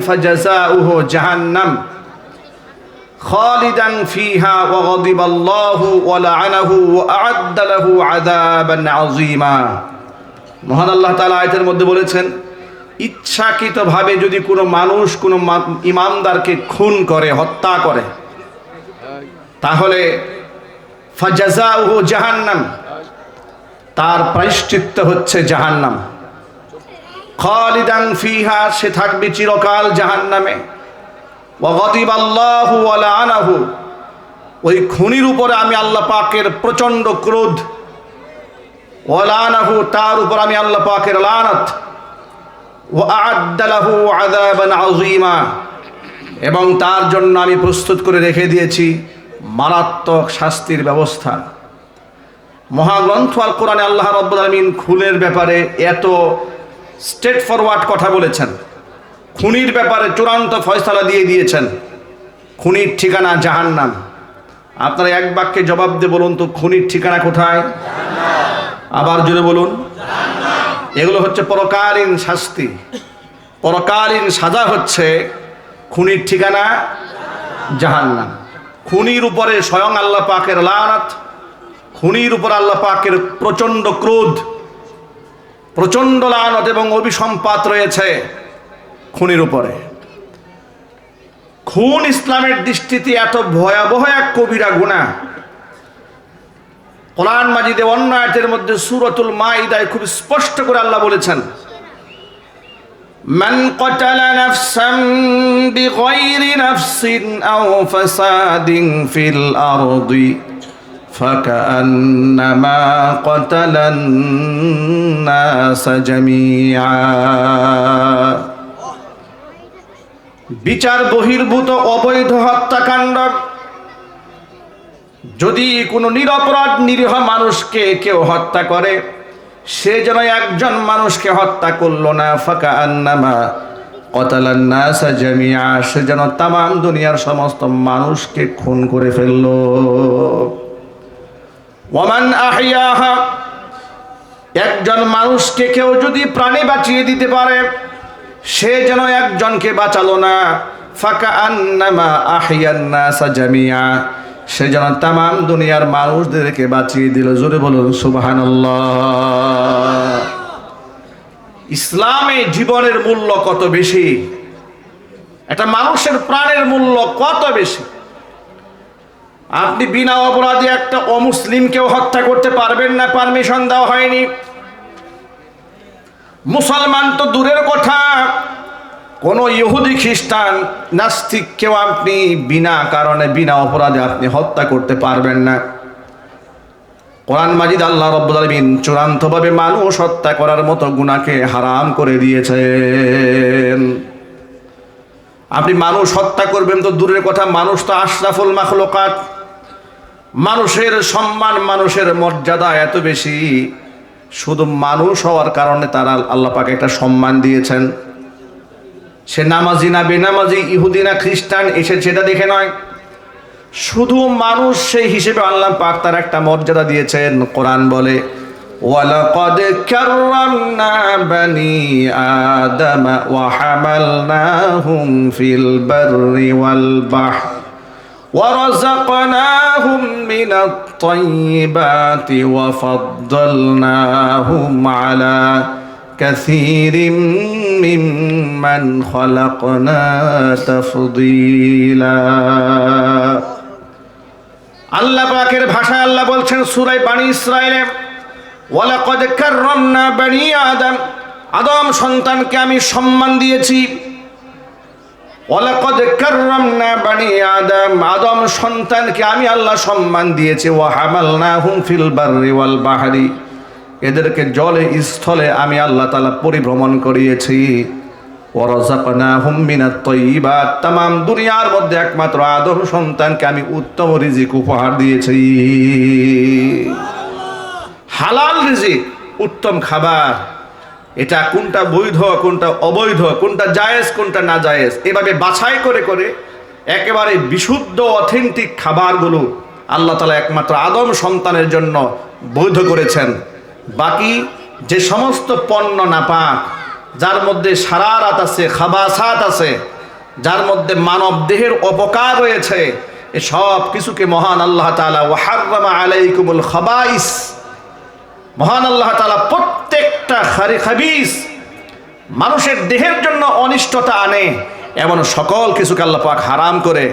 ফাজাযাউহু জাহান্নাম খালিদান ফিহা ওয়া গাদিবাল্লাহু ওয়া লা'আনাহু ওয়া আ'আদ্দা লাহু আযাবান আযীমা। মহান আল্লাহ তাআলা আয়াতের মধ্যে বলেছেন, ইচ্ছাকৃতভাবে যদি কোনো মানুষ কোনো ইমানদারকে খুন করে, হত্যা করে, তাহলে ফাজাযাউহু জাহান্নাম, তার প্রায়শ্চিত্ত হচ্ছে জাহান্নাম। খালিদান ফিহা, সে থাকবে চিরকাল জাহান্নামে। ওয়া গাদিবাল্লাহু ওয়া লা'আনাহু, ওই খুনির উপরে আমি আল্লাহ পাকের প্রচণ্ড ক্রোধ। ওয়া লা'আনাহু, তার উপর আমি আল্লাহ পাকের লানত। ওয়া আ'আদ্দা লাহু আযাবান আযীমা, এবং তার জন্য আমি প্রস্তুত করে রেখে দিয়েছি মারাত্মক শাস্তির ব্যবস্থা। মহাগ্রন্থ আল কোরআনে আল্লাহ রাব্বুল আলামিন খুনের ব্যাপারে এত স্ট্রেট ফরওয়ার্ড কথা বলেছেন, খুনির ব্যাপারে চূড়ান্ত ফয়সালা দিয়ে দিয়েছেন। খুনির ঠিকানা জাহান্নাম। আপনারা এক বাক্যে জবাব দিয়ে বলুন তো, খুনির ঠিকানা কোথায়? আবার জোরে বলুন। এগুলো হচ্ছে পরকালীন শাস্তি, পরকালীন সাজা হচ্ছে খুনির ঠিকানা জাহান্নাম। খুনির উপরে স্বয়ং আল্লাহ পাকের লানত, খুনির উপর আল্লাহ পাকের প্রচণ্ড ক্রোধ, প্রচণ্ড লানত এবং অভিসম্পাত রয়েছে খুনির উপরে। খুন ইসলামের দৃষ্টিতে এত ভয়াবহ এক কবিরা গুনাহ। কোরআন মাজিদে অন্য আয়াতের মধ্যে সূরাতুল মাইদায় খুব স্পষ্ট করে আল্লাহ বলেছেন, মান ক্বাতালা নাফসান বিগাইরি নাফসিন আও ফাসাদিন ফিল আরদি ফাকান্নামা ক্বাতালান নাস জামিআ। বিচার বহির্ভূত অবৈধ হত্যাকাণ্ড, যদি কোনো নিরপরাধ নিরীহ মানুষকে কেউ হত্যা করে, সে যেন একজন মানুষকে হত্যা করলো না, ফাকান্নামা ক্বাতালান নাস জামিআ, সে যেন তামাম দুনিয়ার সমস্ত মানুষকে খুন করে ফেললো। ওয়ামান আহইয়াহা, একজন মানুষকে কেউ যদি প্রাণে বাঁচিয়ে দিতে পারে, সে যেন একজনকে বাঁচালো না, ফাকান্নামা আহইয়ান নাস জামিআ, সে যেন তামাম দুনিয়ার মানুষদেরকে বাঁচিয়ে দিল। জোরে বলুন সুবহানাল্লাহ। ইসলামে জীবনের মূল্য কত বেশি, একটা মানুষের প্রাণের মূল্য কত বেশি। আপনি বিনা অপরাধে একটা অমুসলিমকেও হত্যা করতে পারবেন না, পারমিশন দেওয়া হয়নি। মুসলমান তো দূরের কথা, কোন ইহুদি খ্রিস্টান নাস্তিককেও আপনি বিনা কারণে বিনা অপরাধে আপনি হত্যা করতে পারবেন না। কোরআন মাজিদ আল্লাহ রাব্বুল আলামিন চূড়ান্তভাবে মানুষ হত্যা করার মতো গুনাহকে হারাম করে দিয়েছেন। আপনি মানুষ হত্যা করবেন তো দূরের কথা, মানুষ তো আশরাফুল মাখলুকাত। মানুষের সম্মান, মানুষের মর্যাদা এত বেশি, শুধু মানুষ হওয়ার কারণে তারা আল্লাহ পাক একটা সম্মান দিয়েছেন। সে নামাজি না বেনামাজি, ইহুদি না খ্রিস্টান, এসে সেটা দেখে নয়, শুধু মানুষ সেই হিসেবে আল্লাহ পাক তার একটা মর্যাদা দিয়েছেন। কোরআন বলে, ওয়ালাকাদ কাররামনা বানি আদম ওয়া হামালনাহুম ফিল বাররি ওয়াল বাহর ওয়া রাযাকনাহুম মিনাত তাইয়্যিবাতি ওয়া ফাদ্দালনাহুম আলা কাসীরিম মিম্মান খালাকনা তাফদীলা। আল্লাহ পাকের ভাষায় আল্লাহ বলছেন সূরা বানী ইসরাঈলে, ওয়ালাকাদ কাররামনা বানি আদম, আদম সন্তানকে আমি সম্মান দিয়েছি। ওয়ালাকাদ কাররামনা বানি আদম, আদম সন্তানকে আমি আল্লাহ সম্মান দিয়েছি। ওয়া হামালনাহুম ফিল বাররি ওয়াল বাহরি, এদেরকে জলে স্থলে আমি আল্লাহ তাআলা পরিভ্রমণ করিয়েছি। ওয়া রাযাকনাহুম মিনাত তাইয়্যিবাত, তামাম দুনিয়ার মধ্যে একমাত্র আদম সন্তানকে আমি উত্তম রিজিক উপহার দিয়েছি। হালাল রিজিক, উত্তম খাবার, এটা কোনটা বৈধ কোনটা অবৈধ, কোনটা জায়েজ কোনটা না জায়েজ, এভাবে বাছাই করে করে একেবারে বিশুদ্ধ অথেন্টিক খাবারগুলো আল্লাহ তাআলা একমাত্র আদম সন্তানের জন্য বৈধ করেছেন। বাকি যে সমস্ত পণ্য নাপাক, যার মধ্যে শারারাত আছে, খাবাসাত আছে, যার মধ্যে মানব দেহের অপকার রয়েছে, এ সব কিছুকে মহান আল্লাহ তাআলা ওয়া হাররামা আলাইকুমুল খাবাইস, মহান আল্লাহ তাআলা প্রত্যেকটা খাবিস মানুষের দেহের জন্য অনিষ্টতা আনে এমন সকল কিছুকে আল্লাহ পাক হারাম করে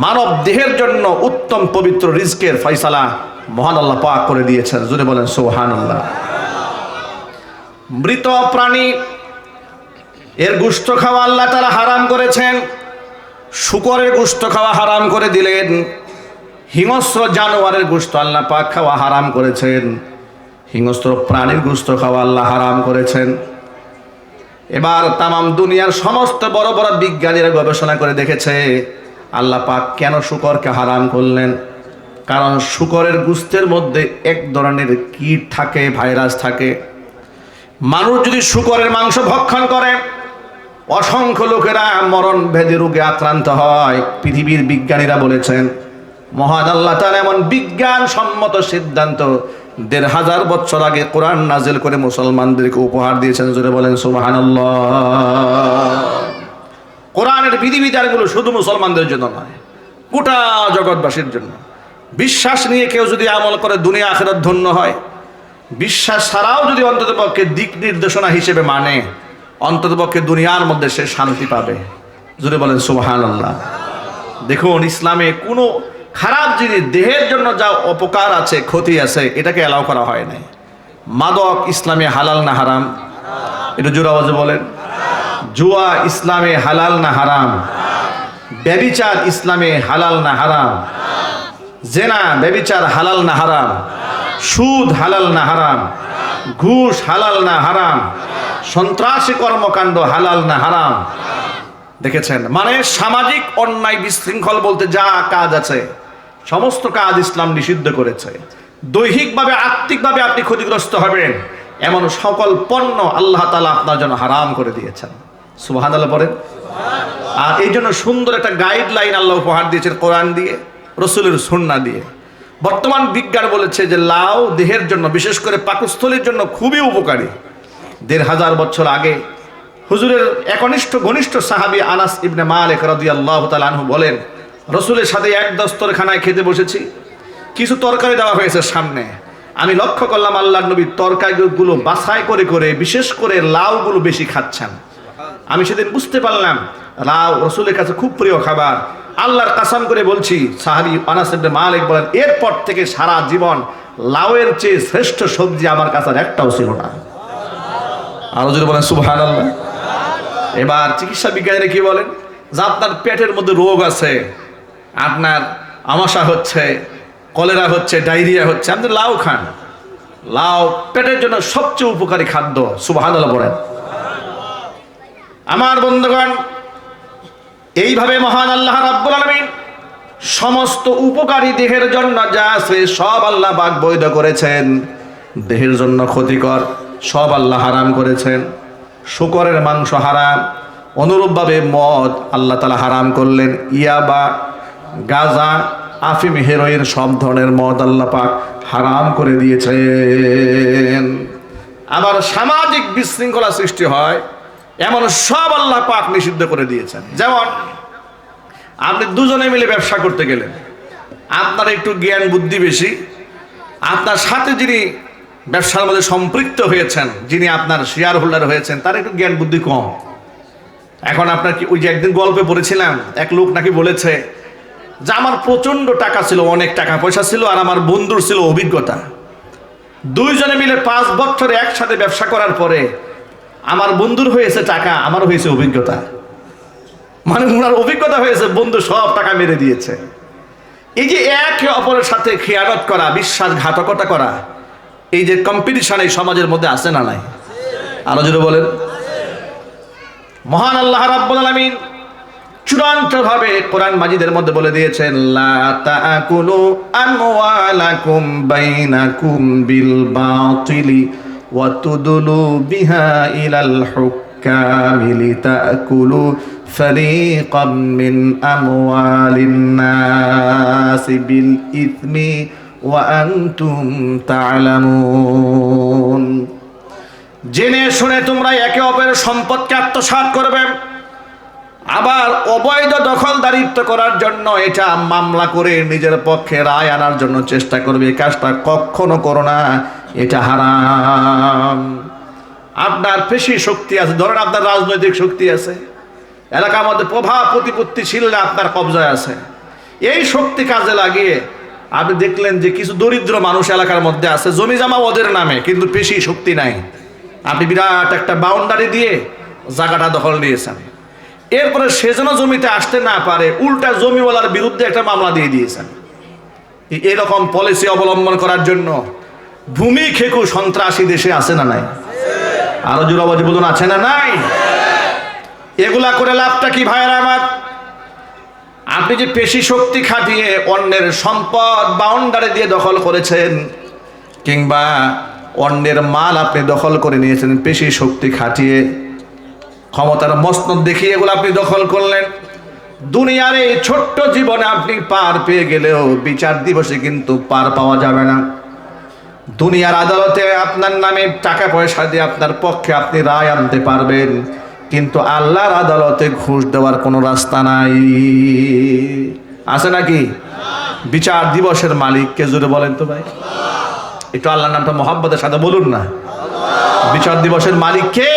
মানব দেহের জন্য উত্তম পবিত্র রিজকের ফয়সালা মহান আল্লাহ পাক করে দিয়েছেন। জোরে বলেন সুবহানাল্লাহ। মৃত প্রাণী এর গোশত খাওয়া আল্লাহ তাআলা হারাম করেছেন, শূকরের গোশত খাওয়া হারাম করে দিলেন, হিংস্র জানোয়ারের গোশত আল্লাহ পাক খাওয়া হারাম করেছেন, হিংস্র প্রাণীর গোশত খাওয়া আল্লাহ হারাম করেছেন। এবার তামাম দুনিয়ার সমস্ত বড় বড় বিজ্ঞানীরা গবেষণা করে দেখেছে আল্লাহ পাক কেন শূকরকে হারাম করলেন। কারণ শূকরের গোশতের মধ্যে এক ধরনের কীট থাকে, ভাইরাস থাকে। মানুষ যদি শূকরের মাংস ভক্ষণ করে অসংখ্য লোকেরা মরণ ভেদি রোগে আক্রান্ত হয়। পৃথিবীর বিজ্ঞানীরা বলেছেন, মহান আল্লাহ তাআলা এমন বিজ্ঞান সম্মত সিদ্ধান্ত ১৫০০ বছর আগে কোরআন নাজিল করে মুসলমানদেরকে উপহার দিয়েছেন। জোরে বলেন সুবহানাল্লাহ। কোরআনের বিধিবিধানগুলো শুধু মুসলমানদের জন্য নয়, গোটা জগৎবাসীর জন্য। বিশ্বাস নিয়ে কেউ যদি আমল করে দুনিয়া আখিরাত ধন্য হয়, বিশ্বাস ছাড়াও যদি অন্ততপক্ষে দিক নির্দেশনা হিসেবে মানে, অন্ততপক্ষে দুনিয়ার মধ্যে সে শান্তি পাবে। জোরে বলেন সুবহানাল্লাহ। দেখুন, ইসলামে কোনো খারাপ জিনিস, দেহের জন্য যা অপকার আছে, ক্ষতি আছে, এটাকে অ্যালাউ করা হয় নাই। মাদক ইসলামে হালাল না হারাম? একটু জোরে আওয়াজে বলেন। জুয়া ইসলামে হালাল না হারাম? ব্যভিচার ইসলামে হালাল না হারাম? জেনা ব্যভিচার হালাল না হারাম? সুদ হালাল না হারাম? ঘুষ হালাল না হারাম? সন্ত্রাসী কর্মকাণ্ড হালাল না হারাম? দেখেছেন, মানে সামাজিক অন্যায় বিশৃঙ্খল বলতে যা কাজ আছে সমস্ত কাজ ইসলাম নিষিদ্ধ করেছে। দৈহিকভাবে আত্মিকভাবে আপনি ক্ষতিগ্রস্ত হবেন এমন সকল পণ্য আল্লাহ তাআলা আপনার জন্য হারাম করে দিয়েছেন। সুবহানাল্লাহ পড়েন। আর এই জন্য সুন্দর একটা গাইডলাইন আল্লাহ উপহার দিয়েছেন কোরআন দিয়ে, রসুলের সুন্নাহ দিয়ে। বর্তমান বিজ্ঞান বলেছে যে লাউ দেহের জন্য, বিশেষ করে পাকস্থলীর জন্য খুবই উপকারী। ১৫০০ বছর আগে হুজুরের একনিষ্ঠ ঘনিষ্ঠ সাহাবী আনাস ইবনে মালিক রাদিয়াল্লাহু তাআলা আনহু বলেন, রসুলের সাথে এক দস্তরখানায় খেতে বসেছি, কিছু তরকারি দেওয়া হয়েছে সামনে। আমি লক্ষ্য করলাম আল্লাহর নবী তরকারিগুলো বাছাই করে করে বিশেষ করে লাউগুলো বেশি খাচ্ছেন। আমি সেদিন বুঝতে পারলাম লাউ রসুলের কাছে খুব প্রিয় খাবার। আল্লাহর কসম করে বলছি, সাহাবী আনাস ইবনে মালিক বলেন, এরপর থেকে সারা জীবন লাউয়ের চেয়ে শ্রেষ্ঠ সবজি আমার কাছে আর একটাও ছিল না। আরো যদি বলেন সুবহানাল্লাহ। এবার চিকিৎসা বিজ্ঞানীরা কি বলেন, যে আপনার পেটের মধ্যে রোগ আছে, আপনার আমাশা হচ্ছে, কলেরা হচ্ছে, ডায়রিয়া হচ্ছে, আপনি লাউ খান। লাউ পেটের জন্য সবচেয়ে উপকারী খাদ্য। সুবহানাল্লাহ বলেন। আমার বন্ধুগণ, এইভাবে মহান আল্লাহ রাব্বুল আলামিন সমস্ত উপকারী দেহের জন্য যা আছে সব আল্লাহ পাক বৈধ করেছেন, দেহের জন্য ক্ষতিকর সব আল্লাহ হারাম করেছেন। শূকরের মাংস হারাম, অনুরূপভাবে মদ আল্লাহ তাআলা হারাম করলেন। ইয়াবা, গাঁজা, আফিম, হেরোইন সব ধরনের মদ আল্লাহ পাক হারাম করে দিয়েছেন। আবার সামাজিক বিশৃঙ্খলা সৃষ্টি হয় এমন সব আল্লাহ পাক নিষিদ্ধ করে দিয়েছেন। যেমন আপনি দুজনে মিলে ব্যবসা করতে গেলেন, আপনার একটু জ্ঞান বুদ্ধি বেশি, আপনার সাথে যিনি ব্যবসার মধ্যে সম্পৃক্ত হয়েছেন, যিনি আপনার শেয়ার হোল্ডার হয়েছেন, তার একটু জ্ঞান বুদ্ধি কম। এখন আপনার কি, ওই যে একদিন গল্পে পড়েছিলাম, এক লোক নাকি বলেছে যে আমার প্রচন্ড টাকা ছিল, অনেক টাকা পয়সা ছিল, আর আমার বন্ধুর ছিল অভিজ্ঞতা। দুইজনে মিলে 5 বছর একসাথে ব্যবসা করার পরে আমার বন্ধুর হয়েছে টাকা, আমার হয়েছে অভিজ্ঞতা। মানে ওনার অভিজ্ঞতা হয়েছে, বন্ধু সব টাকা মেরে দিয়েছে। এই যে একে অপরের সাথে খেয়ানত করা, বিশ্বাসঘাতকতা করা, এই যে কম্পিটিশন এই সমাজের মধ্যে আছে না নাই? আরো যদি বলেন। মহান আল্লাহ রাব্বুল আলামিন চূড়ান্তভাবে কোরআন মাজিদের মধ্যে বলে দিয়েছেন, লা তাকুলু আমওয়ালাকুম বাইনাকুম বিল বাতিলি ওয়া তুদলু বিহা ইলাল হুক্কামি লিতাকুলু ফারীকাম মিন আমওয়ালিন নাসি বিল ইসমি ওয়া আনতুম তা'লামুন। জেনে শুনে তোমরা একে অপরের সম্পদকে আত্মসাৎ করবে, আবার অবৈধ দখলদারিত্ব করার জন্য এটা মামলা করে নিজের পক্ষে রায় আনার জন্য চেষ্টা করবে। এই কাজটা কখনো করো না, এটা হারাম। আপনার পেশি শক্তি আছে, ধরেন আপনার রাজনৈতিক শক্তি আছে, এলাকার মধ্যে প্রভাব প্রতিপত্তিশীল আপনার কবজায় আছে, এই শক্তি কাজে লাগিয়ে আপনি দেখলেন যে কিছু দরিদ্র মানুষ এলাকার মধ্যে আছে, জমি জমা ওদের নামে কিন্তু পেশি শক্তি নাই, আপনি বিরাট একটা বাউন্ডারি দিয়ে জায়গাটা দখল নিয়েছেন। এরপরে সে যেন জমিতে আসতে না পারে, উল্টা জমিওয়ালার বিরুদ্ধে একটা মামলা দিয়ে দিয়েছেন। এরকম পলিসি অবলম্বন করার জন্য ভূমি খেকু সন্ত্রাসী দেশে আছে না নাই? আরো জোরাবাজি বলুন, আছে না নাই? এগুলা করে লাভটা কি ভাইয়েরা আমার? আপনি যে পেশি শক্তি খাটিয়ে অন্যের সম্পদ বাউন্ডারি দিয়ে দখল করেছেন, কিংবা অন্যের মাল আপনি দখল করে নিয়েছেন পেশি শক্তি খাটিয়ে, ক্ষমতার মসনদ দেখিয়ে এগুলো আপনি দখল করলেন, দুনিয়ার এই ছোট্ট জীবনে আপনি পার পেয়ে গেলেও বিচার দিবসে কিন্তু পার পাওয়া যাবে না। দুনিয়ার আদালতে আপনার নামে টাকা পয়সা দিয়ে আপনার পক্ষে আপনি রায় আনতে পারবেন, কিন্তু আল্লাহর আদালতে ঘুষ দেওয়ার কোনো রাস্তা নাই। আছে নাকি? বিচার দিবসের মালিক কে জোরে বলেন তো ভাই? একটু আল্লাহর নামটা মোহাব্বতের সাথে বলুন না। বিচার দিবসের মালিক কে?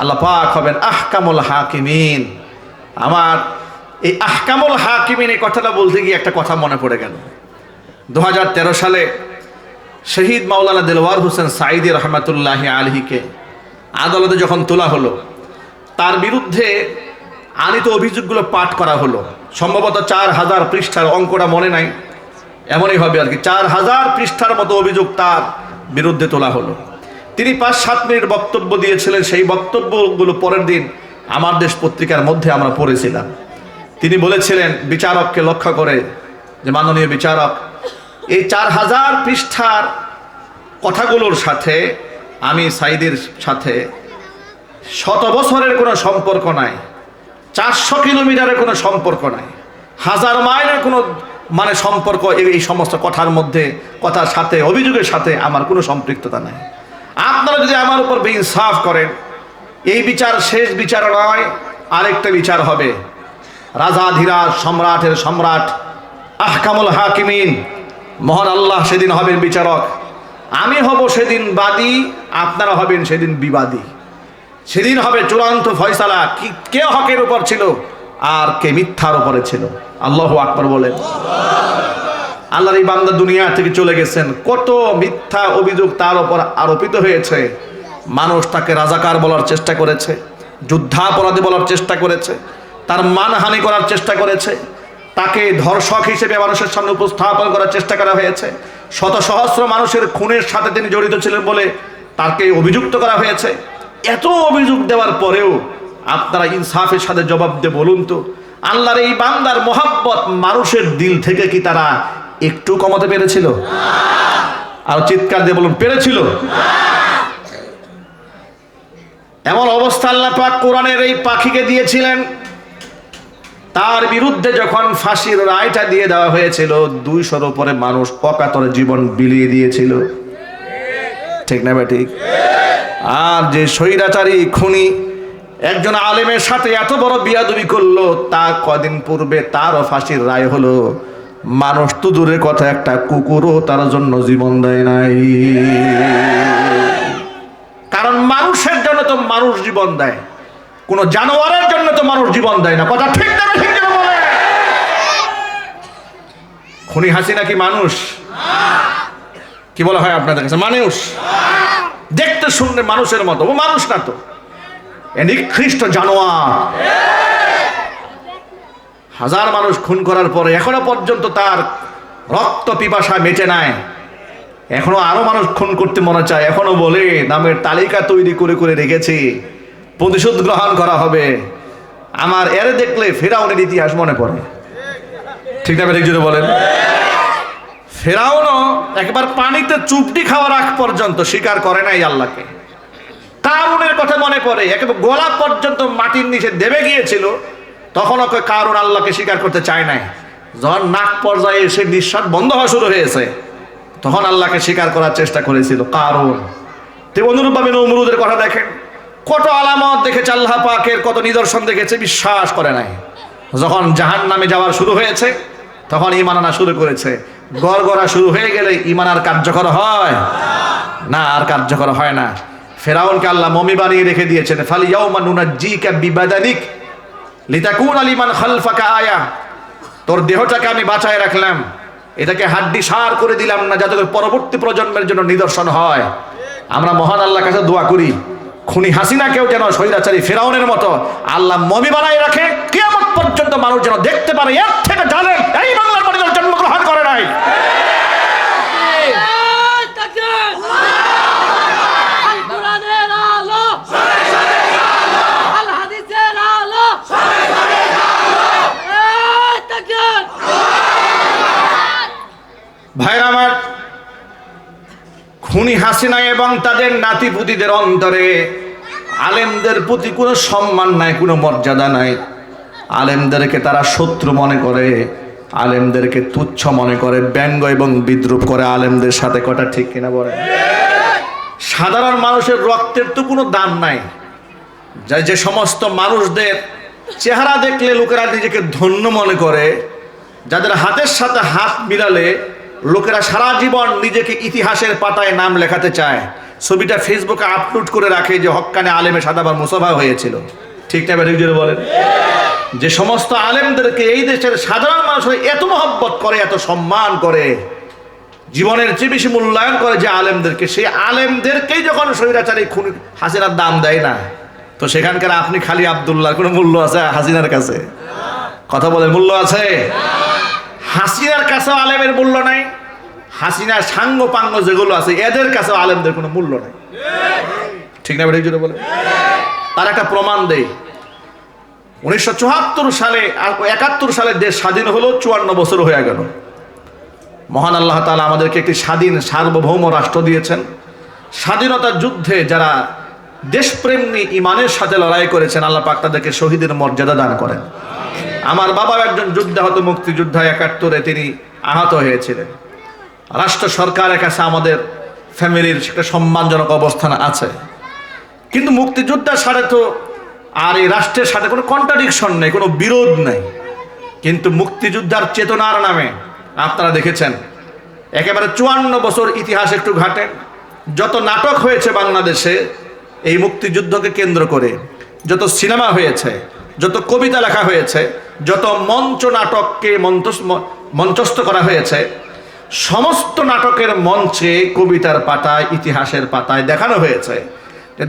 আল্লাহ পাক হবেন আহকামুল হাকিমিন। আমার এই আহকামুল হাকিমিন এই কথাটা বলতে গিয়ে একটা কথা মনে পড়ে গেল। 2013 সালে শহীদ মাওলানা দেলওয়ার হোসেন সাঈদী রহমাতুল্লাহি আলাইহিকে আদালতে যখন তোলা হলো, তার বিরুদ্ধে আনিত অভিযোগগুলো পাঠ করা হলো। সম্ভবত 4000 পৃষ্ঠার, অঙ্কটা মনে নাই, এমনই হবে আর কি। 4000 পৃষ্ঠার মতো অভিযোগ তার বিরুদ্ধে তোলা হলো। তিনি 5-7 মিনিট বক্তব্য দিয়েছিলেন। সেই বক্তব্যগুলো পরের দিন আমার দেশ পত্রিকার মধ্যে আমরা পড়েছিলাম। তিনি বলেছিলেন বিচারককে লক্ষ্য করে যে, মাননীয় বিচারক, এই 4000 পৃষ্ঠার কথাগুলোর সাথে আমি সাঈদীর সাথে 100 বছরের কোনো সম্পর্ক নাই, 400 কিলোমিটারের কোনো সম্পর্ক নাই, 1000 মাইলের কোনো সম্পর্ক এই সমস্ত কথার মধ্যে, কথার সাথে, অভিযোগের সাথে আমার কোনো সম্পৃক্ততা নাই। আপনারা যদি আমার উপর বেইনসাফ করেন, এই বিচার শেষ বিচার নয়, আরেকটা বিচার হবে। রাজাধীরাজ সম্রাটের সম্রাট আহকামুল হাকিমিন মহান আল্লাহ সেদিন হবেন বিচারক। আমি হব সেদিন বাদী, আপনারা হবেন সেদিন বিবাদী। সেদিন হবে চূড়ান্ত ফয়সালা, কে হকের উপর ছিল আর কে মিথ্যার উপরে ছিল। আল্লাহু আকবার বলেন। আল্লাহর এই বান্দা দুনিয়া থেকে চলে গেছেন, কত মিথ্যা অভিযোগ তার উপর আরোপিত হয়েছে। মানুষ তাকে রাজাকার বলার চেষ্টা করেছে, যুদ্ধাপরাধী বলার চেষ্টা করেছে, তার মানহানি করার চেষ্টা করেছে, তাকে ধর্ষক হিসেবে মানুষের সামনে উপস্থাপন করার চেষ্টা করা হয়েছে। শত সহস্র মানুষের খুনের সাথে তিনি জড়িত ছিলেন বলে তাকে অভিযুক্ত করা হয়েছে। এত অভিযোগ দেওয়ার পরেও আপনারা ইনসাফের সাথে জবাব দিয়ে বলুন তো, আল্লাহর এই বান্দার মোহাব্বত মানুষের দিল থেকে কি তারা একটু কমাতে পেরেছিল? আর চিৎকার দিয়ে বলুন, পেরেছিল? এমন অবস্থা আল্লাহ পাক কোরআনের এই পাখিকে দিয়েছিলেন। তার বিরুদ্ধে যখন ফাঁসির রায়টা দিয়ে দেওয়া হয়েছিল, 200-র উপরে মানুষ অকাতরে জীবন বিলিয়ে দিয়েছিল। ঠিক না ঠিক? আর যে স্বৈরাচারী খুনি একজন আলেমের সাথে এত বড় বিয়াদবি করলো, তার কদিন পূর্বে তারও ফাঁসির রায় হলো। মানুষ তো দূরের কথা, একটা কুকুরও তার জন্য জীবন দেয় নাই। কারণ মানুষের জন্য তো মানুষ জীবন দেয়, কোন জানোয়ারের জন্য তো মানুষ জীবন দেয় না। কথা ঠিক না ঠিক না বলে? খুনি হাসিনা কি মানুষ? কি বলা হয় আপনাদের কাছে? মানুষ। দেখতে শুনলে মানুষের মতো, ও মানুষ না তো, নিকৃষ্ট জানোয়ার। 1000 মানুষ খুন করার পরে এখনো পর্যন্ত তার রক্ত পিপাসা মেটে নাই। এখনো আরো মানুষ খুন করতে মনে চায়, এখনো বলে নামের তালিকা তৈরি করে করে রেখেছি, প্রতিশোধ গ্রহণ করা হবে। আমার এর দেখলে ফেরাউনের ইতিহাস মনে পড়ে। ঠিক না ঠিক যদি বলেন? ফেরাউনও একবার পানিতে চুপটি খাওয়ার আগ পর্যন্ত স্বীকার করে নাই আল্লাহকে। কারুনের কথা মনে পড়ে, একেবারে গলা পর্যন্ত মাটির নিচে দেবে গিয়েছিল, তখন ওকে কারুন আল্লাহকে স্বীকার করতে চায় নাই। যখন নাক পর্যায়ে এসে নিঃশ্বাস বন্ধ হওয়া শুরু হয়েছে, তখন আল্লাহকে স্বীকার করার চেষ্টা করেছিল কারুন। তো অনুরূপভাবে নমরুদের কথা দেখেন, কত আলামত দেখেছে আল্লাহ পাকের, কত নিদর্শন দেখেছে, বিশ্বাস করে নাই। যখন জাহান্নামে যাওয়ার শুরু হয়েছে তখন ঈমান আনা শুরু করেছে। গড়গড়া শুরু হয়ে গেলে ঈমান আর কার্যকর হয় না, আর কার্যকর হয় না। ফেরাউনকে আল্লাহ মমি বানিয়ে রেখে দিয়েছেন, ফালিয়াউমা নুনাজ্জিকা বিবাদানিক লিতাকুনা লিমান খালফাকা আয়া, তোর দেহটাকে আমি বাঁচায় রাখলাম, এটাকে হাড্ডি সার করে দিলাম না, যাতে পরবর্তী প্রজন্মের জন্য নিদর্শন হয়। আমরা মহান আল্লাহর কাছে দোয়া করি, খুনি হাসিনাকেও যেন স্বৈরাচারী ফেরাউনের মতো আল্লাহ মমি বানায় রাখে, কিয়ামত পর্যন্ত মানুষ যেন দেখতে পারে এর থেকে জালেম এই বাংলার মাটিতে জন্মগ্রহণ করে নাই। ভাইরা আমার, খুনি হাসিনা এবং তাদের নাতিপুতিদের অন্তরে আলেমদের প্রতি কোনো সম্মান নাই, কোনো মর্যাদা নাই। আলেমদেরকে তারা শত্রু মনে করে, আলেমদেরকে তুচ্ছ মনে করে, ব্যঙ্গ এবং বিদ্রুপ করে আলেমদের সাথে। কথা ঠিক কিনা বলেন? সাধারণ মানুষের রক্তের তো কোনো দাম নাই। যে সমস্ত মানুষদের চেহারা দেখলে লোকেরা নিজেকে ধন্য মনে করে, যাদের হাতের সাথে হাত মিলালে লোকেরা সারা জীবন নিজেকে ইতিহাসের পাতায় নাম লেখাতে চায়, ছবিটা ফেসবুকে আপলোড করে রাখে যে হক্কানে আলেমে সাদাবার মুসাফা হয়েছিল। ঠিক না বেরিয়ে বলেন? যে সমস্ত আলেমদেরকে এই দেশের সাধারণ মানুষ এত মহব্বত করে, এত সম্মান করে, জীবনের চেয়ে বেশি মূল্যায়ন করে যে আলেমদেরকে, সেই আলেমদেরকেই যখন স্বৈরাচারী খুনি হাসিনার দাম দেয় না, তো সেখানকার আপনি খালি আব্দুল্লাহর কোনো মূল্য আছে হাসিনার কাছে? কথা বলেন, মূল্য আছে? হাসিনার কাছেও আলেমের মূল্য নাই, হাসিনার সাঙ্গ পাঙ্গ যেগুলো আছে এদের কাছেও আলেমদের কোনো মূল্য নাই। ঠিক না বেরিয়ে বলে? তার একটা প্রমাণ দেই। 1974 সালে আর 71 সালে দেশ স্বাধীন হলো, 54 বছর হয়ে গেল। মহান আল্লাহ তাআলা আমাদেরকে একটি স্বাধীন সার্বভৌম রাষ্ট্র দিয়েছেন। স্বাধীনতার যুদ্ধে যারা দেশপ্রেম নিয়ে ইমানের সাথে লড়াই করেছেন, আল্লাহ পাক তাদেরকে শহীদের মর্যাদা দান করেন। আমার বাবাও একজন যুদ্ধাহত, মুক্তিযোদ্ধা, 71-এ তিনি আহত হয়েছিলেন। রাষ্ট্র সরকারের কাছে আমাদের ফ্যামিলির একটা সম্মানজনক অবস্থান আছে, কিন্তু মুক্তিযোদ্ধার সাথে তো আর এই রাষ্ট্রের সাথে কোনো কন্ট্রাডিকশন নেই, কোনো বিরোধ নেই। কিন্তু মুক্তিযোদ্ধার চেতনার নামে আপনারা দেখেছেন একেবারে 54 বছর ইতিহাস একটু ঘাটেন, যত নাটক হয়েছে বাংলাদেশে এই মুক্তিযুদ্ধকে কেন্দ্র করে, যত সিনেমা হয়েছে, যত কবিতা লেখা হয়েছে, যত মঞ্চ নাটককে মঞ্চস্থ করা হয়েছে, সমস্ত নাটকের মঞ্চে, কবিতার পাতায়, ইতিহাসের পাতায় দেখানো হয়েছে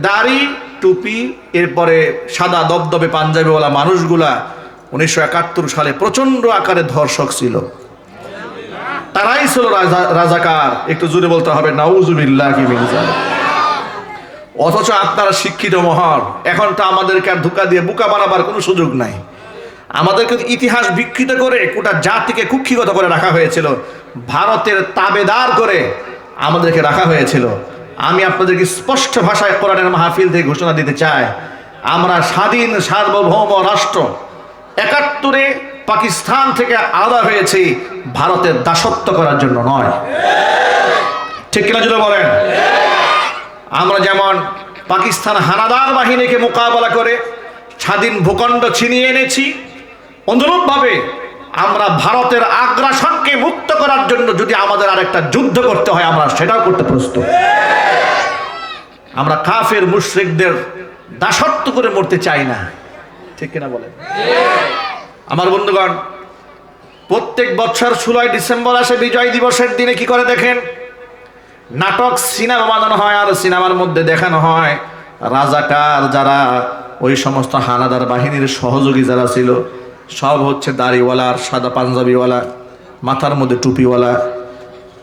দাড়ি টুপি, এরপরে সাদা দবদবে পাঞ্জাবিওয়ালা মানুষগুলা 1971 সালে প্রচন্ড আকারে ধর্ষক ছিল। তারাই ছিল রাজাকার। একটু জোরে বলতে হবে নাউজুবিল্লাহি মিন যালিক। অথচ আপনারা শিক্ষিত মহল, এখন তো আমাদেরকে আর ধোঁকা দিয়ে বোকা বানাবার কোনো সুযোগ নাই। আমাদেরকে ইতিহাস বিকৃত করে গোটা জাতিকে কুক্ষিগত করে রাখা হয়েছিল, ভারতের তাবেদার করে আমাদেরকে রাখা হয়েছিল। আমি আপনাদেরকে স্পষ্ট ভাষায় কোরআনের মাহফিল থেকে ঘোষণা দিতে চাই, আমরা স্বাধীন সার্বভৌম রাষ্ট্র। 71-এ পাকিস্তান থেকে আলাদা হয়েছে ভারতের দাসত্ব করার জন্য নয়। ঠিক কিনা যদি বলেন? আমরা যেমন পাকিস্তান হানাদার বাহিনীকে মোকাবেলা করে স্বাধীন ভূখণ্ড ছিনিয়ে এনেছি, অনুরূপভাবে আমরা ভারতের আগ্রাসনকে মুক্ত করার জন্য যদি আমাদের আরেকটা যুদ্ধ করতে হয়, আমরা সেটাও করতে প্রস্তুত। আমরা কাফের মুশরিকদের দাসত্ব করে মরতে চাই না। ঠিক কিনা বলেন? আমার বন্ধুগণ, প্রত্যেক বছর 16 ডিসেম্বর আসে বিজয় দিবসের দিনে কি করে দেখেন, নাটক সিনেমা বানানো হয়, আর সিনেমার মধ্যে দেখানো হয় রাজাকার যারা, ওই সমস্ত হানাদার বাহিনীর সহযোগী যারা ছিল, সব হচ্ছে দাড়িওয়ালা আর সাদা পাঞ্জাবিওয়ালা, মাথার মধ্যে টুপিওয়ালা।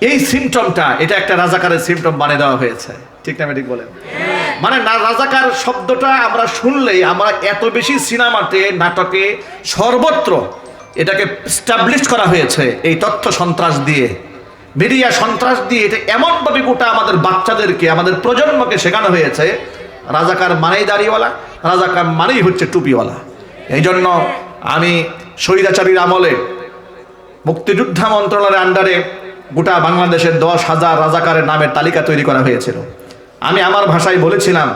এই সিমটমটা, এটা একটা রাজাকারের সিমটম বানিয়ে দেওয়া হয়েছে। ঠিক না ঠিক বলেন? মানে না, রাজাকার শব্দটা আমরা শুনলেই আমরা এত বেশি সিনেমাতে, নাটকে, সর্বত্র এটাকে স্টাবলিশ করা হয়েছে এই তথ্য সন্ত্রাস দিয়ে, মিডিয়া সন্ত্রাস দিয়ে। এটা এমনভাবে গোটা আমাদের বাচ্চাদেরকে, আমাদের প্রজন্মকে শেখানো হয়েছে রাজাকার মানেই দাড়িওয়ালা, রাজাকার মানেই হচ্ছে টুপিওয়ালা। এই জন্য আমি স্বৈরাচারীর আমলে মুক্তিযোদ্ধা মন্ত্রণালয়ের আন্ডারে গোটা বাংলাদেশের 10,000 রাজাকারের নামের তালিকা তৈরি করা হয়েছিল। আমি আমার ভাষায় বলেছিলাম,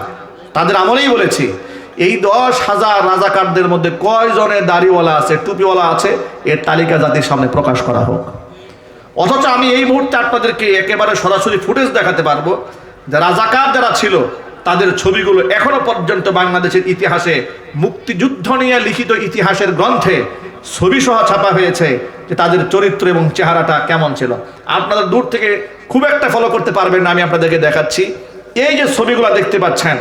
তাদের আমলেই বলেছি, এই 10,000 রাজাকারদের মধ্যে কয়জনের দাড়িওয়ালা আছে, টুপিওয়ালা আছে, এর তালিকা জাতির সামনে প্রকাশ করা হোক। অথচ আমি এই মুহূর্তে আপনাদেরকে একেবারে সরাসরি ফুটেজ দেখাতে পারবো যে রাজাকার যারা ছিল তাদের ছবিগুলো এখনো পর্যন্ত বাংলাদেশের ইতিহাসে, মুক্তিযুদ্ধ নিয়ে লিখিত ইতিহাসের গ্রন্থে ছবি সহ ছাপা হয়েছে যে তাদের চরিত্র এবং চেহারাটা কেমন ছিল। আপনারা দূর থেকে খুব একটা ফলো করতে পারবেন না, আমি আপনাদেরকে দেখাচ্ছি। এই যে ছবিগুলো দেখতে পাচ্ছেন,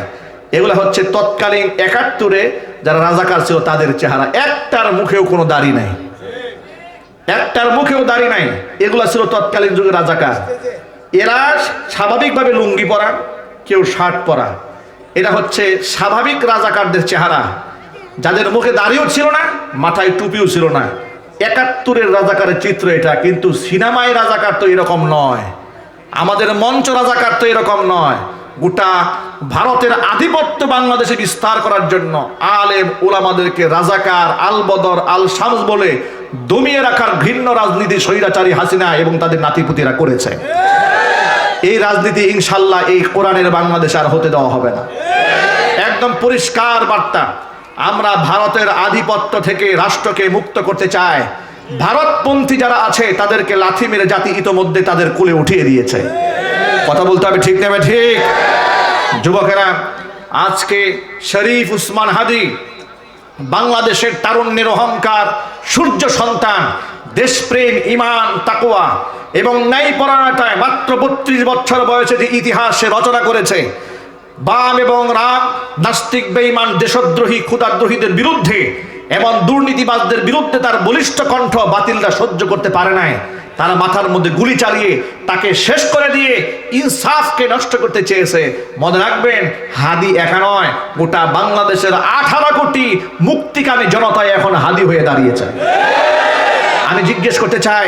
এগুলো হচ্ছে তৎকালীন 71-এ যারা রাজাকার ছিল তাদের চেহারা। একটার মুখেও কোনো দাড়ি নাই, একটার মুখেও দাড়ি নাই। এগুলা ছিল তৎকালীন যুগের রাজাকার। এরা স্বাভাবিকভাবে লুঙ্গি পরা, কেউ শার্ট পরা। এটা হচ্ছে স্বাভাবিক রাজাকারদের চেহারা, যাদের মুখে দাড়িও ছিল না, মাথায় টুপিও ছিল না। 71-এর রাজাকারের চিত্র এটা। কিন্তু সিনেমায় রাজাকার তো এরকম নয়, আমাদের মঞ্চ রাজাকার তো এরকম নয়। গোটা ভারতের আধিপত্য বাংলাদেশে বিস্তার করার জন্য আলেম ওলামাদেরকে রাজাকার, আল বদর, আল শামস বলে দমিয়ে রাখার ভিন্ন রাজনীতি স্বৈরাচারী হাসিনা এবং তাদের নাতিপুতিরা করেছে। এই রাজনীতি ইনশাল্লাহ এই কোরআনের বাংলাদেশ আর হতে দেওয়া হবে না। একদম পরিষ্কার বার্তা, আমরা ভারতের আধিপত্য থেকে রাষ্ট্রকে মুক্ত করতে চাই। ভারতপন্থী যারা আছে তাদেরকে লাথি মেরে জাতি ইতোমধ্যে তাদের কোলে উঠিয়ে দিয়েছে। কথা বলতে হবে, ঠিক নেবে ঠিক? যুবকেরা, আজকে শরীফ উসমান হাদি বাংলাদেশের তারুণ্যের অহংকার, সূর্য সন্তান, দেশপ্রেম, ইমান, তাকওয়া এবং ন্যায়পরায়ণতায় মাত্র 32 বছর বয়সে যে ইতিহাসে রচনা করেছে, বাম এবং রাম, নাস্তিক, বেঈমান, দেশদ্রোহী, ক্ষুধাদ্রোহীদের বিরুদ্ধে এবং দুর্নীতিবাজদের বিরুদ্ধে তার বলিষ্ঠ কণ্ঠ বাতিলরা সহ্য করতে পারে নাই। তারা মাথার মধ্যে গুলি চালিয়ে তাকে শেষ করে দিয়ে ইনসাফকে নষ্ট করতে চেয়েছে। মনে রাখবেন, হাদি একা নয়, গোটা বাংলাদেশের 18 কোটি মুক্তিকামী জনতায় এখন হাদি হয়ে দাঁড়িয়েছে। আমি জিজ্ঞেস করতে চাই,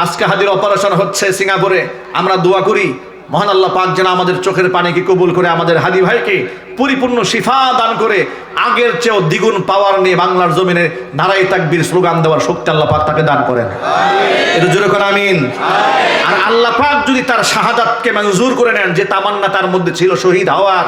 আজকে হাদির অপারেশন হচ্ছে সিঙ্গাপুরে, আমরা দোয়া করি মহান আল্লাহ পাক যেন আমাদের চোখের পানিকে কবুল করে আমাদের হাদি ভাইকে পরিপূর্ণ শিফা দান করে আগের চেয়েও দ্বিগুণ পাওয়ার নিয়ে বাংলার জমিনে নারায়ে তাকবীর স্লোগান দেওয়ার শক্তি আল্লাহ পাক তাকে দান করেন। এটা জোরে করে আমিন। আর আল্লাহ পাক যদি তার শাহাদাতকে মঞ্জুর করে নেন, যে তামান্না তার মধ্যে ছিল শহীদ হওয়ার,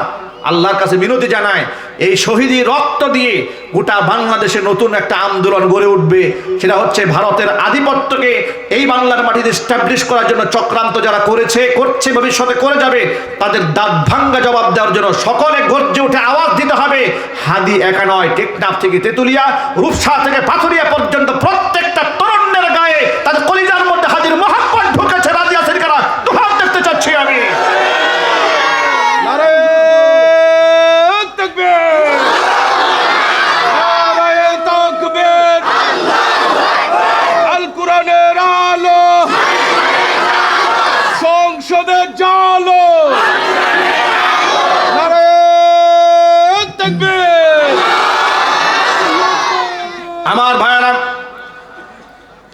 আল্লাহর কাছে বিনতি জানায়, এই শহীদি রক্ত দিয়ে গোটা বাংলাদেশে নতুন একটা আন্দোলন গড়ে উঠবে। সেটা হচ্ছে ভারতের আধিপত্যকে এই বাংলার মাটিতে এস্টাবলিশ করার জন্য চক্রান্ত যারা করেছে, করছে, ভবিষ্যতে করে যাবে, তাদের দাঁত ভাঙ্গা জবাব দেওয়ার জন্য সকলে গর্জে উঠে আওয়াজ দিতে হবে। হাদি একা নয়, টেকনাফ থেকে তেতুলিয়া, রূপসা থেকে পাথুরিয়া পর্যন্ত প্রত্যেকটা তরুণের গায়ে তাদের কলিজার মধ্যে হাদির মহব্বত ঢুকেছে। রাজি আছেন কারা? দুহাত দেখতে চাচ্ছি আমি। আমার ভাইরা,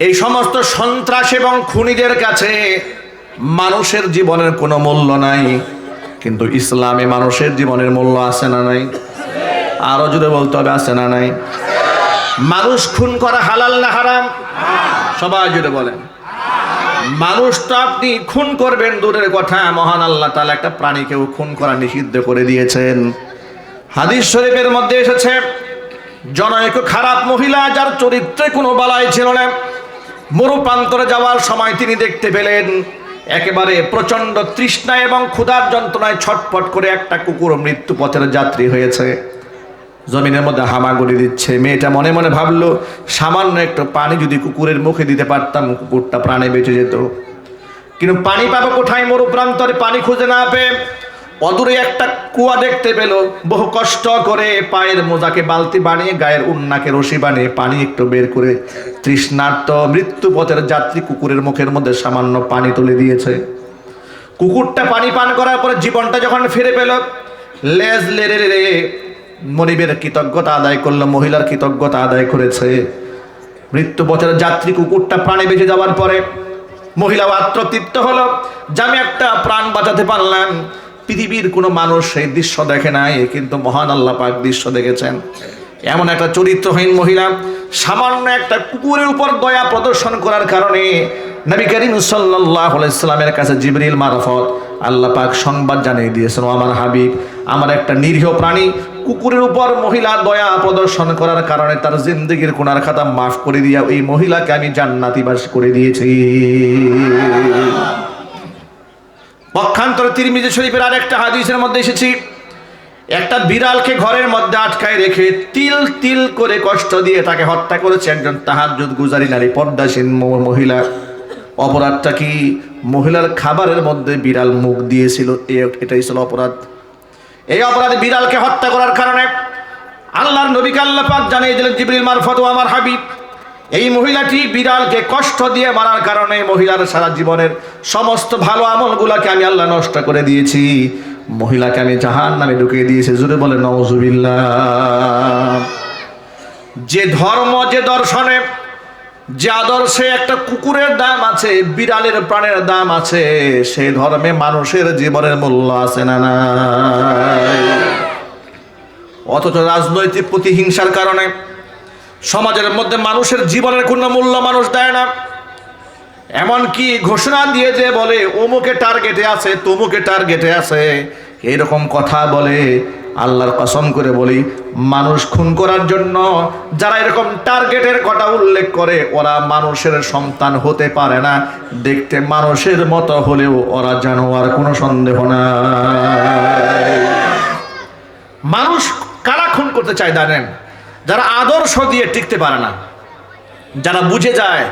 এই সমস্ত সন্ত্রাস এবং খুনিদের কাছে মানুষের জীবনের কোনো মূল্য নাই, কিন্তু ইসলামে মানুষের জীবনের মূল্য আছে না নাই? আরো জোরে বলতে হবে, আছে না নাই? মানুষ খুন করা হালাল না হারাম? সবাই জোরে বলেন। মানুষ তো আপনি খুন করবেন দূরের কথা, মহান আল্লাহ তাআলা একটা প্রাণীকেও খুন করা নিষিদ্ধ করে দিয়েছেন। হাদিস শরীফের মধ্যে এসেছে, জনৈক খারাপ মহিলা যার চরিত্রে কোনো বালাই ছিল না, মরু প্রান্তরে যাওয়ার সময় তিনি দেখতে পেলেন একেবারে প্রচন্ড তৃষ্ণা এবং ক্ষুধার যন্ত্রণায় ছটফট করে একটা কুকুর মৃত্যু পথের যাত্রী হয়েছে, জমিনের মধ্যে হামাগুড়ি দিচ্ছে। মেয়েটা মনে মনে ভাবলো, সামান্য একটু পানি যদি কুকুরের মুখে দিতে পারতাম, কুকুরটা প্রাণে বেঁচে যেত। কিন্তু পানি পাবো কোথায়? মরু প্রান্তরে পানি খুঁজে না পেয়ে অদূরে একটা কুয়া দেখতে পেল। বহু কষ্ট করে পায়ের মোজাকে বালতি বানিয়ে, গায়ের উন্নাকে রশি বানিয়ে পানি একটু বের করে তৃষ্ণার্ত মৃত্যু পথের যাত্রী কুকুরের মুখের মধ্যে সামান্য পানি তুলে দিয়েছে। কুকুরটা পানি পান করার পরে জীবনটা যখন ফিরে পেল, লেজ লেড়ে লেড়ে মনিবের কৃতজ্ঞতা আদায় করলো, মহিলার কৃতজ্ঞতা আদায় করেছে। মৃত্যু পথের যাত্রী কুকুরটা প্রাণে বেঁচে যাওয়ার পরে মহিলা আত্মতৃপ্ত হলো যে আমি একটা প্রাণ বাঁচাতে পারলাম। পৃথিবীর কোনো মানুষ সেই দৃশ্য দেখে নাই, কিন্তু মহান আল্লাহ পাক দৃশ্য দেখেছেন। এমন একটা চরিত্রহীন মহিলা সামান্য একটা কুকুরের উপর দয়া প্রদর্শন করার কারণে নবী করিম সাল্লাল্লাহু আলাইহি সাল্লামের কাছে জিবরিল মারফত আল্লাহ পাক সংবাদ জানিয়ে দিয়েছেন, ও আমার হাবিব, আমার একটা নিরীহ প্রাণী কুকুরের উপর মহিলা দয়া প্রদর্শন করার কারণে তার জিন্দেগির গুনার খাতা মাফ করে দিয়া এই মহিলাকে আমি জান্নাতি বাস করে দিয়েছি। পক্ষান্তরে তিরমিজি শরীফের আরেকটা হাদিসের মধ্যে এসেছি, একটা বিড়ালকে ঘরের মধ্যে আটকায় রেখে তিল তিল করে কষ্ট দিয়ে তাকে হত্যা করেছে একজন তাহাজ্জুদ গুজারি নারী, পর্দাসীন মহিলা। অপরাধটা কি? মহিলার খাবারের মধ্যে বিড়াল মুখ দিয়েছিল, এটাই ছিল অপরাধ। এই অপরাধে বিড়ালকে হত্যা করার কারণে আল্লাহর নবীকে আল্লাহ পাক জানিয়ে দিলেন জিবরিল মারফত, ও আমার হাবিব, এই মহিলাটি বিড়ালকে কষ্ট দিয়ে মারার কারণে মহিলার সারা জীবনের সমস্ত ভালো আমলগুলাকে আমি আল্লাহ নষ্ট করে দিয়েছি, মহিলাকে আমি জাহান্নামে ঢুকিয়ে দিয়েছি। জোরে বলে নাউজুবিল্লাহ। যে ধর্ম, যে দর্শনে, যে আদর্শে একটা কুকুরের দাম আছে, বিড়ালের প্রাণের দাম আছে, সেই ধর্মে মানুষের জীবনের মূল্য আছে না নাই? অথচ রাজনৈতিক প্রতিহিংসার কারণে সমাজের মধ্যে মানুষের জীবনের কোনো মূল্য মানুষ দেয় না। এমনকি ঘোষণা দিয়ে যে বলে অমুকে টার্গেটে আছে, তমুকে টার্গেটে আছে, এরকম কথা বলে। আল্লাহর কসম করে বলি, মানুষ খুন করার জন্য যারা এরকম টার্গেটের কথা উল্লেখ করে, ওরা মানুষের সন্তান হতে পারে না। দেখতে মানুষের মতো হলেও ওরা জানোয়ার, কোনো সন্দেহ নাই। মানুষ কারা খুন করতে চায় জানেন? যারা আদর্শ দিয়ে টিকতে পারে না, যারা বুঝে যায়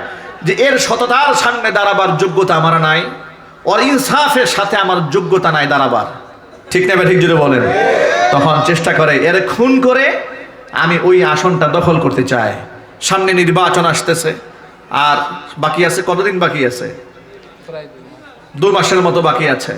যে এর সততার সামনে দাঁড়াবার যোগ্যতা আমার নাই, ওর ইনসাফের সাথে আমার যোগ্যতা নাই দাঁড়াবার, ঠিক না? ঠিক জুড়ে বলেন। তখন চেষ্টা করে এর খুন করে আমি ওই আসনটা দখল করতে চাই। সামনে নির্বাচন আসতেছে, আর বাকি আছে কতদিন? বাকি আছে 2 মাসের মতো বাকি আছে।